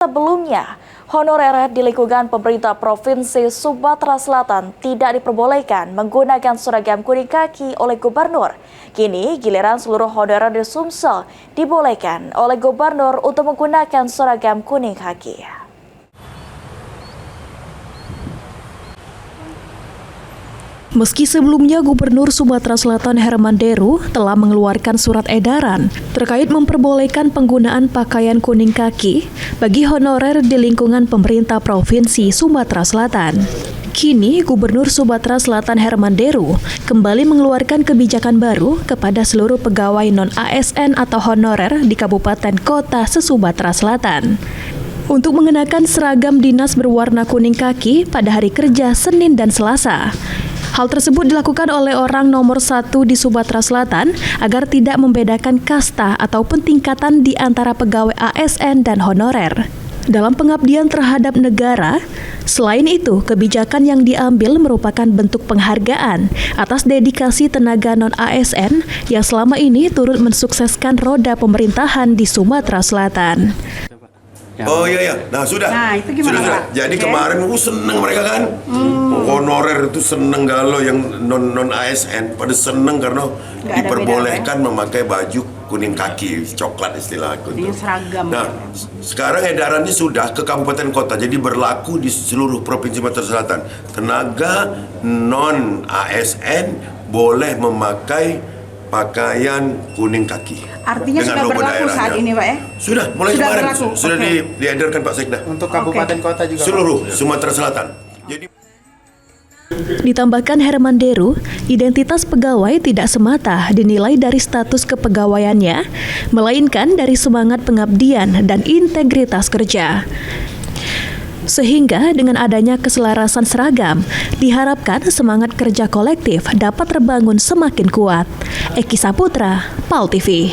Sebelumnya, honorer di lingkungan pemerintah Provinsi Sumatera Selatan tidak diperbolehkan menggunakan seragam kuning kaki oleh gubernur. Kini, giliran seluruh honorer di Sumsel dibolehkan oleh gubernur untuk menggunakan seragam kuning kaki. Meski sebelumnya Gubernur Sumatera Selatan Herman Deru telah mengeluarkan surat edaran terkait memperbolehkan penggunaan pakaian kuning kaki bagi honorer di lingkungan pemerintah Provinsi Sumatera Selatan. Kini, Gubernur Sumatera Selatan Herman Deru kembali mengeluarkan kebijakan baru kepada seluruh pegawai non-ASN atau honorer di kabupaten kota se-Sumatera Selatan untuk mengenakan seragam dinas berwarna kuning kaki pada hari kerja Senin dan Selasa. Hal tersebut dilakukan oleh orang nomor 1 di Sumatera Selatan agar tidak membedakan kasta atau tingkatan di antara pegawai ASN dan honorer dalam pengabdian terhadap negara. Selain itu, kebijakan yang diambil merupakan bentuk penghargaan atas dedikasi tenaga non-ASN yang selama ini turut mensukseskan roda pemerintahan di Sumatera Selatan. Oh iya, nah sudah. Nah itu gimana sudah. Pak? Jadi kemarin seneng mereka kan, honorer itu seneng galau yang non ASN pada seneng karena diperbolehkan memakai baju kuning kaki, coklat istilah aku itu. Seragam. Nah sekarang edarannya sudah ke kabupaten kota, jadi berlaku di seluruh provinsi Sumatera Selatan. Tenaga non ASN boleh memakai pakaian kuning kaki. Artinya sudah berlaku saat ini, Pak ya? Sudah, mulai sudah kemarin berlaku. sudah diedarkan Pak Sekda. Untuk kabupaten kota juga seluruh Sumatera Selatan. Jadi Ditambahkan Herman Deru, identitas pegawai tidak semata dinilai dari status kepegawaiannya, melainkan dari semangat pengabdian dan integritas kerja. Sehingga dengan adanya keselarasan seragam, diharapkan semangat kerja kolektif dapat terbangun semakin kuat. Eki Saputra, PAL TV.